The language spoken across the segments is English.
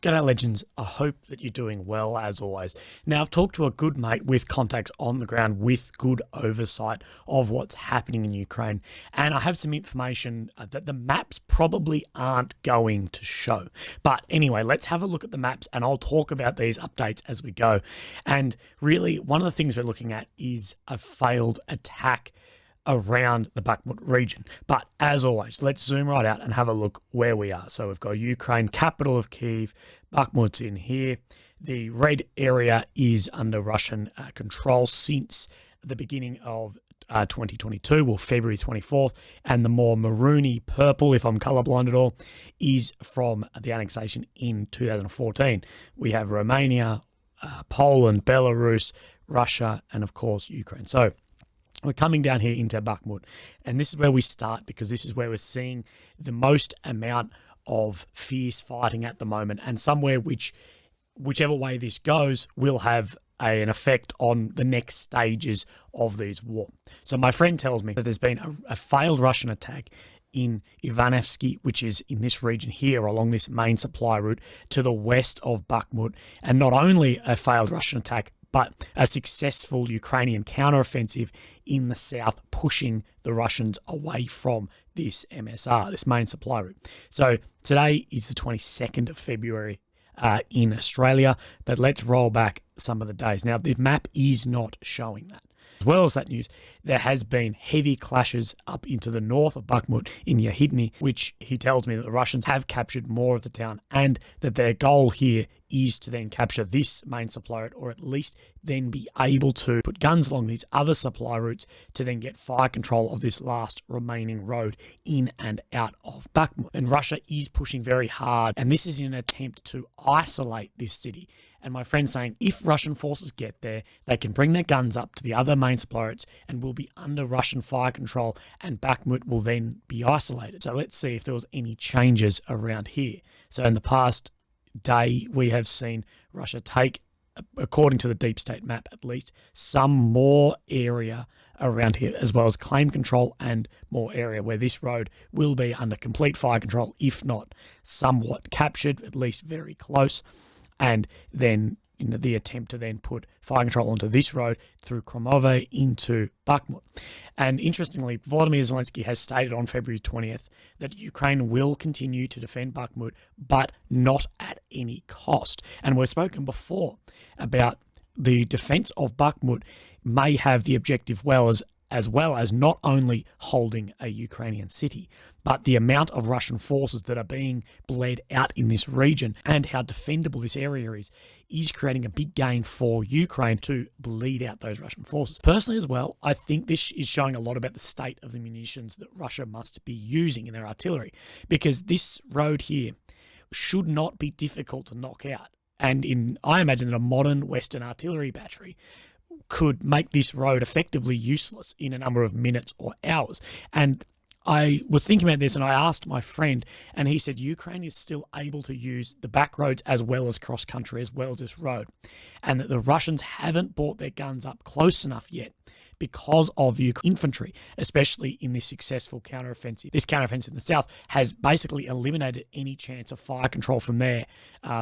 G'day legends, I hope that you're doing well as always. Now I've talked to a good mate with contacts on the ground with good oversight of what's happening in Ukraine, and I have some information that the maps probably aren't going to show. But anyway, let's have a look at the maps and I'll talk about these updates as we go. And really one of the things we're looking at is a failed attack around the Bakhmut region. But as always, let's zoom right out and have a look where we are. So we've got Ukraine, capital of Kyiv, Bakhmut's in here. The red area is under Russian control since the beginning of 2022, well, February 24th, and the more maroony purple, if I'm colorblind at all, is from the annexation in 2014. We have Romania, Poland, Belarus, Russia, and of course, Ukraine. So we're coming down here into Bakhmut, and this is where we start because this is where we're seeing the most amount of fierce fighting at the moment, and somewhere whichever way this goes will have an effect on the next stages of these war. So my friend tells me that there's been a failed Russian attack in Ivanovsky, which is in this region here along this main supply route to the west of Bakhmut, and not only a failed Russian attack, but a successful Ukrainian counteroffensive in the south, pushing the Russians away from this MSR, this main supply route. So today is the 22nd of February in Australia, but let's roll back some of the days. Now, the map is not showing that. As well as that news, there has been heavy clashes up into the north of Bakhmut in Yahidny, which he tells me that the Russians have captured more of the town and that their goal here is to then capture this main supply route, or at least then be able to put guns along these other supply routes to then get fire control of this last remaining road in and out of Bakhmut. And Russia is pushing very hard, and this is in an attempt to isolate this city. And my friend's saying if Russian forces get there, they can bring their guns up to the other main supply routes and will be under Russian fire control, and Bakhmut will then be isolated. So let's see if there was any changes around here. So in the past day, we have seen Russia take, according to the deep state map at least, some more area around here, as well as claim control and more area where this road will be under complete fire control, if not somewhat captured, at least very close. And then the attempt to then put fire control onto this road through Kromove into Bakhmut. And interestingly, Volodymyr Zelensky has stated on February 20th that Ukraine will continue to defend Bakhmut, but not at any cost. And we've spoken before about the defense of Bakhmut may have the objective as well as not only holding a Ukrainian city, but the amount of Russian forces that are being bled out in this region and how defendable this area is creating a big gain for Ukraine to bleed out those Russian forces. Personally as well, I think this is showing a lot about the state of the munitions that Russia must be using in their artillery, because this road here should not be difficult to knock out. And I imagine that a modern Western artillery battery could make this road effectively useless in a number of minutes or hours. And I was thinking about this and I asked my friend, and he said Ukraine is still able to use the back roads as well as cross country as well as this road, and that the Russians haven't brought their guns up close enough yet because of the infantry, especially in this successful counteroffensive. This counteroffensive in the south has basically eliminated any chance of fire control from there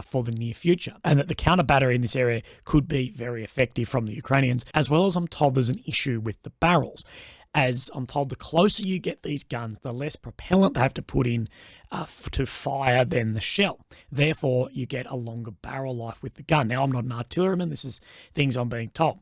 for the near future, and that the counter battery in this area could be very effective from the Ukrainians, as well as I'm told there's an issue with the barrels. As I'm told, the closer you get these guns, the less propellant they have to put in to fire than the shell. Therefore, you get a longer barrel life with the gun. Now, I'm not an artilleryman. This is things I'm being told.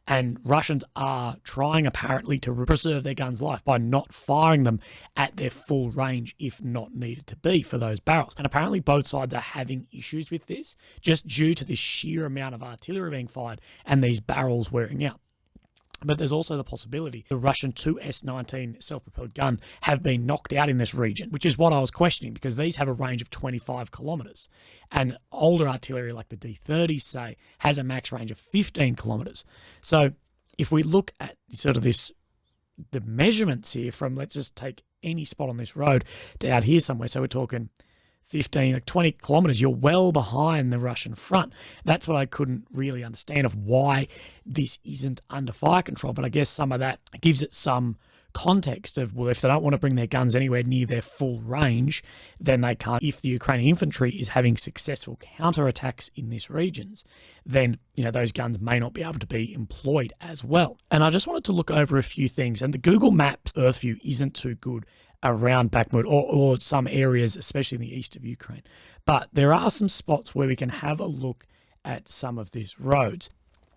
And Russians are trying apparently to preserve their guns' life by not firing them at their full range if not needed to be for those barrels. And apparently both sides are having issues with this just due to the sheer amount of artillery being fired and these barrels wearing out. But there's also the possibility the Russian 2S-19 self-propelled gun have been knocked out in this region, which is what I was questioning, because these have a range of 25 kilometers. And older artillery like the D-30s, say, has a max range of 15 kilometers. So if we look at sort of the measurements here from, let's just take any spot on this road to out here somewhere. So we're talking 15, like 20 kilometers, you're well behind the Russian front. That's what I couldn't really understand of why this isn't under fire control. But I guess some of that gives it some context of, well, if they don't want to bring their guns anywhere near their full range, then they can't. If the Ukrainian infantry is having successful counterattacks in these regions, then, those guns may not be able to be employed as well. And I just wanted to look over a few things. And the Google Maps Earth view isn't too good around Bakhmut or some areas, especially in the east of Ukraine. But there are some spots where we can have a look at some of these roads.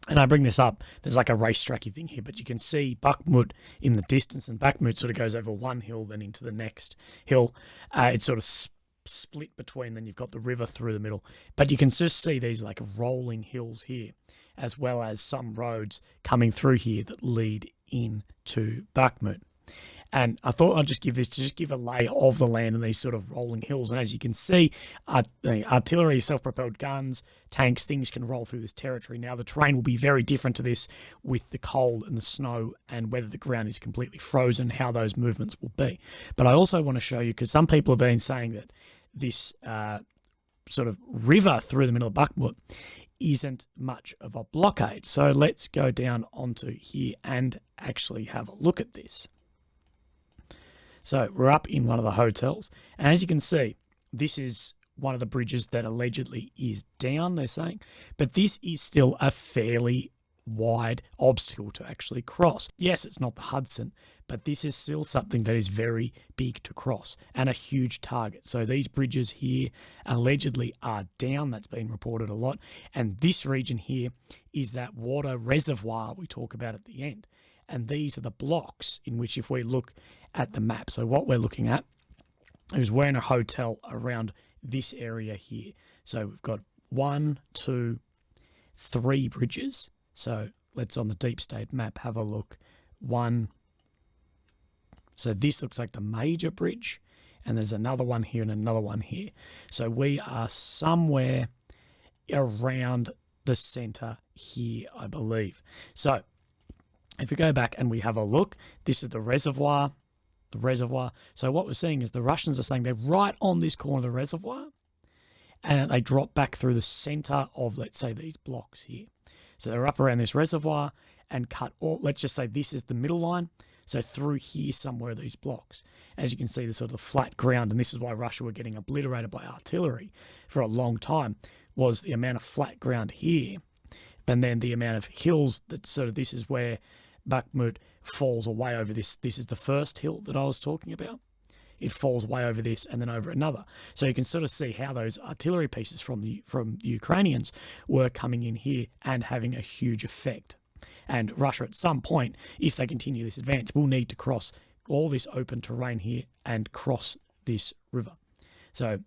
And I bring this up, there's like a racetracky thing here, but you can see Bakhmut in the distance, and Bakhmut sort of goes over one hill, then into the next hill. It's sort of split between, then you've got the river through the middle. But you can just see these like rolling hills here, as well as some roads coming through here that lead into Bakhmut. And I thought I'd just give a lay of the land and these sort of rolling hills. And as you can see, artillery, self-propelled guns, tanks, things can roll through this territory. Now, the terrain will be very different to this with the cold and the snow and whether the ground is completely frozen, how those movements will be. But I also want to show you, because some people have been saying that this sort of river through the middle of Bakhmut isn't much of a blockade. So let's go down onto here and actually have a look at this. So we're up in one of the hotels, and as you can see, this is one of the bridges that allegedly is down, they're saying, but this is still a fairly wide obstacle to actually cross. Yes, it's not the Hudson, but this is still something that is very big to cross and a huge target. So these bridges here allegedly are down. That's been reported a lot. And this region here is that water reservoir we talk about at the end. And these are the blocks in which, if we look at the map, so what we're looking at is we're in a hotel around this area here. So we've got 1, 2, 3 bridges. So let's, on the deep state map, have a look. 1. So this looks like the major bridge, and there's another one here and another one here. So we are somewhere around the center here, I believe. So if we go back and we have a look, this is the reservoir. So what we're seeing is the Russians are saying they're right on this corner of the reservoir, and they drop back through the center of, let's say, these blocks here. So they're up around this reservoir and cut all, let's just say this is the middle line. So through here somewhere are these blocks. As you can see, there's sort of flat ground, and this is why Russia were getting obliterated by artillery for a long time, was the amount of flat ground here, and then the amount of hills that sort of, this is where Bakhmut falls away over this. This is the first hill that I was talking about. It falls way over this and then over another. So you can sort of see how those artillery pieces from the Ukrainians were coming in here and having a huge effect. And Russia, at some point, if they continue this advance, will need to cross all this open terrain here and cross this river. So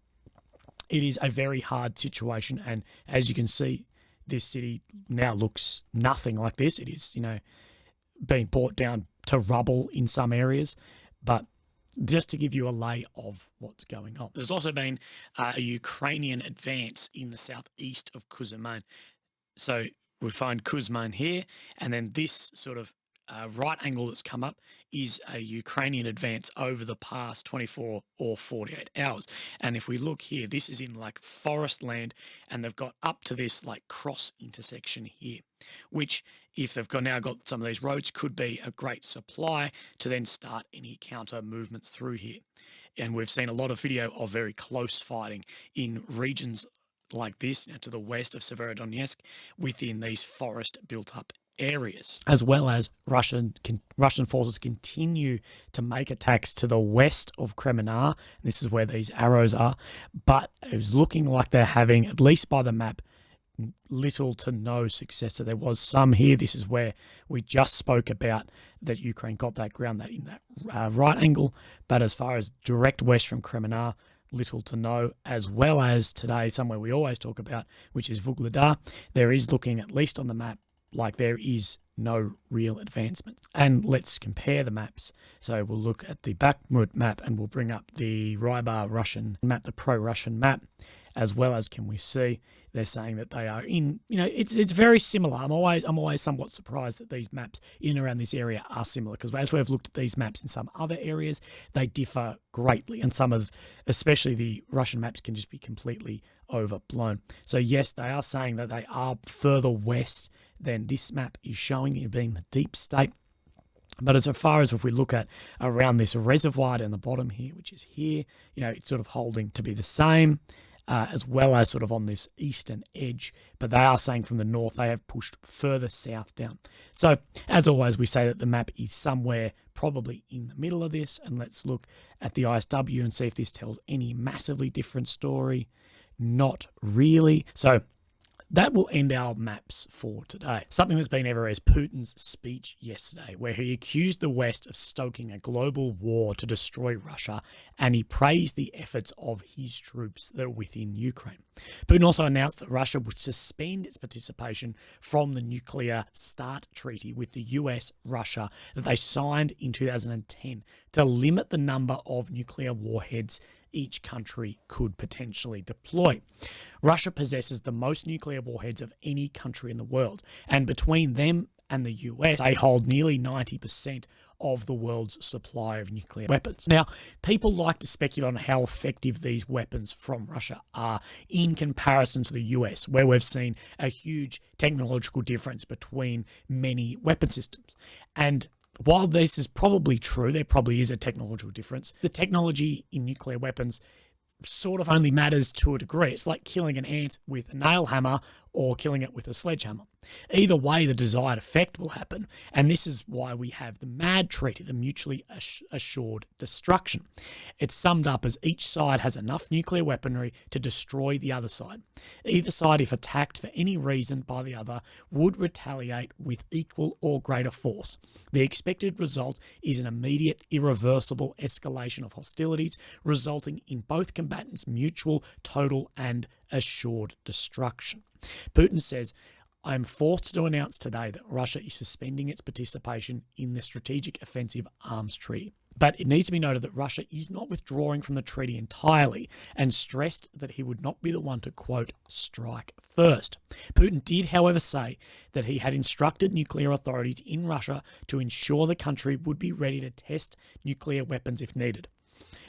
it is a very hard situation. And as you can see, this city now looks nothing like this. It is, being brought down to rubble in some areas. But just to give you a lay of what's going on. There's also been a Ukrainian advance in the southeast of Kuzman. So we find Kuzman here, and then this sort of right angle that's come up is a Ukrainian advance over the past 24 or 48 hours. And if we look here, this is in like forest land, and they've got up to this like cross intersection here, which, if they've now got some of these roads, could be a great supply to then start any counter movements through here. And we've seen a lot of video of very close fighting in regions like this, to the west of Severodonetsk, within these forest built up areas, as well as Russian forces continue to make attacks to the west of Kremenar. This is where these arrows are, but it's looking like they're having, at least by the map, little to no success. So there was some here. This is where we just spoke about that Ukraine got that ground that in that right angle, but as far as direct west from Kremenar, little to no, as well as today, somewhere we always talk about, which is Vuhledar. There is looking, at least on the map, like there is no real advancement. And let's compare the maps. So we'll look at the Bakhmut map, and we'll bring up the Rybar Russian map, the pro-Russian map, as well as, can we see, they're saying that they are in, it's very similar. I'm always somewhat surprised that these maps in and around this area are similar, because as we've looked at these maps in some other areas, they differ greatly, and some of, especially the Russian maps, can just be completely overblown. So yes, they are saying that they are further west than this map is showing, it being the deep state. But as far as if we look at around this reservoir down the bottom here, which is here, it's sort of holding to be the same, as well as sort of on this eastern edge. But they are saying from the north, they have pushed further south down. So as always, we say that the map is somewhere probably in the middle of this. And let's look at the ISW and see if this tells any massively different story. Not really. So that will end our maps for today. Something that's been everywhere is Putin's speech yesterday, where he accused the West of stoking a global war to destroy Russia, and he praised the efforts of his troops that are within Ukraine. Putin also announced that Russia would suspend its participation from the nuclear START treaty with the US, Russia, that they signed in 2010 to limit the number of nuclear warheads each country could potentially deploy. Russia possesses the most nuclear warheads of any country in the world, and between them and the US, they hold nearly 90% of the world's supply of nuclear weapons. Now, people like to speculate on how effective these weapons from Russia are in comparison to the US, where we've seen a huge technological difference between many weapon systems. And while this is probably true, there probably is a technological difference, the technology in nuclear weapons sort of only matters to a degree. It's like killing an ant with a nail hammer or killing it with a sledgehammer. Either way, the desired effect will happen, and this is why we have the MAD treaty, the mutually assured destruction. It's summed up as each side has enough nuclear weaponry to destroy the other side. Either side, if attacked for any reason by the other, would retaliate with equal or greater force. The expected result is an immediate, irreversible escalation of hostilities, resulting in both combatants' mutual, total, and assured destruction. Putin says, I am forced to announce today that Russia is suspending its participation in the Strategic Offensive Arms Treaty. But it needs to be noted that Russia is not withdrawing from the treaty entirely, and stressed that he would not be the one to, quote, strike first. Putin did, however, say that he had instructed nuclear authorities in Russia to ensure the country would be ready to test nuclear weapons if needed.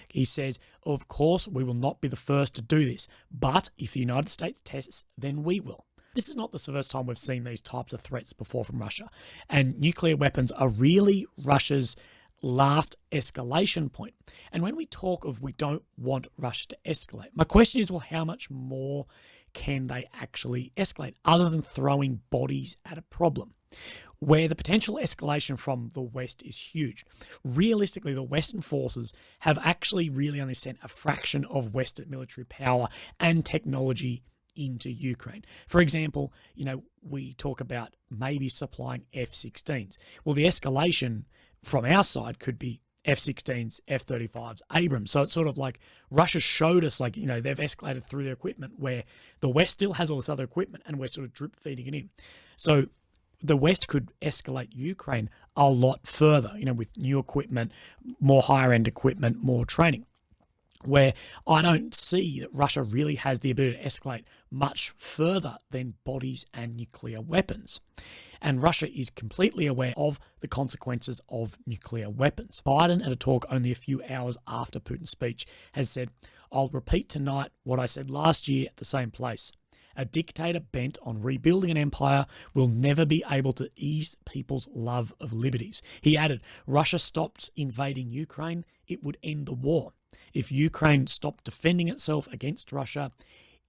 He says, of course, we will not be the first to do this, but if the United States tests, then we will. This is not the first time we've seen these types of threats before from Russia, and nuclear weapons are really Russia's last escalation point. And when we talk of we don't want Russia to escalate, my question is, well, how much more can they actually escalate other than throwing bodies at a problem? Where the potential escalation from the West is huge. Realistically, the Western forces have actually really only sent a fraction of Western military power and technology into Ukraine. For example, we talk about maybe supplying F-16s. Well, the escalation from our side could be F-16s, F-35s, Abrams. So it's sort of like Russia showed us, they've escalated through their equipment, where the West still has all this other equipment and we're sort of drip feeding it in. So the West could escalate Ukraine a lot further, with new equipment, more higher end equipment, more training. Where I don't see that Russia really has the ability to escalate much further than bodies and nuclear weapons. And Russia is completely aware of the consequences of nuclear weapons. Biden, at a talk only a few hours after Putin's speech, has said, I'll repeat tonight what I said last year at the same place. A dictator bent on rebuilding an empire will never be able to ease people's love of liberties. He added, Russia stopped invading Ukraine, it would end the war. If Ukraine stopped defending itself against Russia,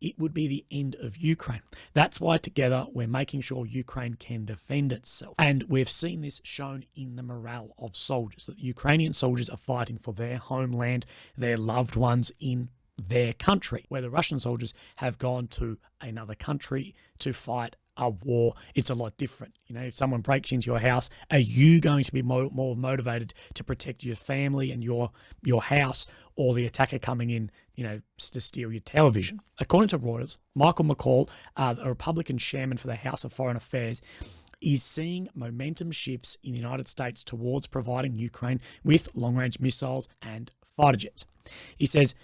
it would be the end of Ukraine. That's why together we're making sure Ukraine can defend itself. And we've seen this shown in the morale of soldiers, that Ukrainian soldiers are fighting for their homeland, their loved ones in their country, where the Russian soldiers have gone to another country to fight a war. It's a lot different. If someone breaks into your house, are you going to be more motivated to protect your family and your house, or the attacker coming in, to steal your television? According to Reuters, Michael McCall, a Republican chairman for the House of Foreign Affairs, is seeing momentum shifts in the United States towards providing Ukraine with long-range missiles and fighter jets. He says,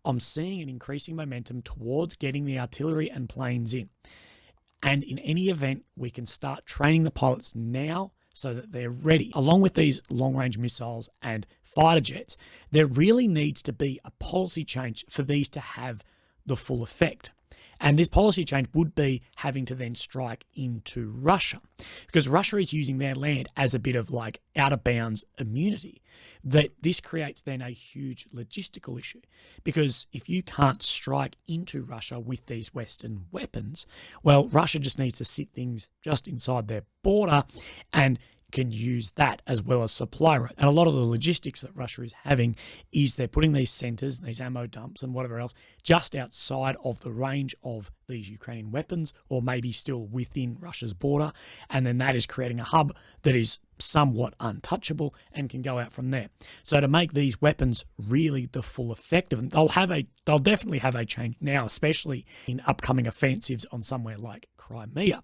I'm seeing an increasing momentum towards getting the artillery and planes in. And in any event, we can start training the pilots now so that they're ready. Along with these long-range missiles and fighter jets, there really needs to be a policy change for these to have the full effect. And this policy change would be having to then strike into Russia, because Russia is using their land as a bit of out of bounds immunity, that this creates then a huge logistical issue. Because if you can't strike into Russia with these Western weapons, well, Russia just needs to sit things just inside their border and can use that as well as supply route. And a lot of the logistics that Russia is having is they're putting these centres, these ammo dumps and whatever else, just outside of the range of these Ukrainian weapons, or maybe still within Russia's border. And then that is creating a hub that is somewhat untouchable and can go out from there. So to make these weapons really the full effect of them, they'll definitely have a change now, especially in upcoming offensives on somewhere like Crimea.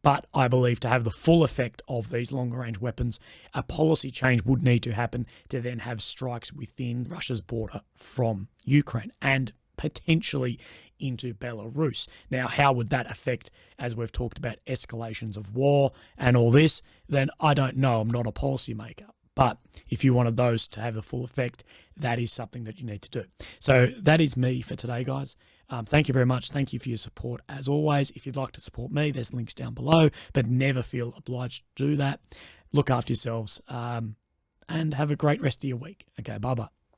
But I believe to have the full effect of these longer range weapons, a policy change would need to happen to then have strikes within Russia's border from Ukraine and potentially into Belarus. Now, how would that affect, as we've talked about, escalations of war and all this? Then I don't know. I'm not a policymaker. But if you wanted those to have the full effect, that is something that you need to do. So that is me for today, guys. Thank you very much. Thank you for your support. As always, if you'd like to support me, there's links down below, but never feel obliged to do that. Look after yourselves and have a great rest of your week. Okay, bye-bye.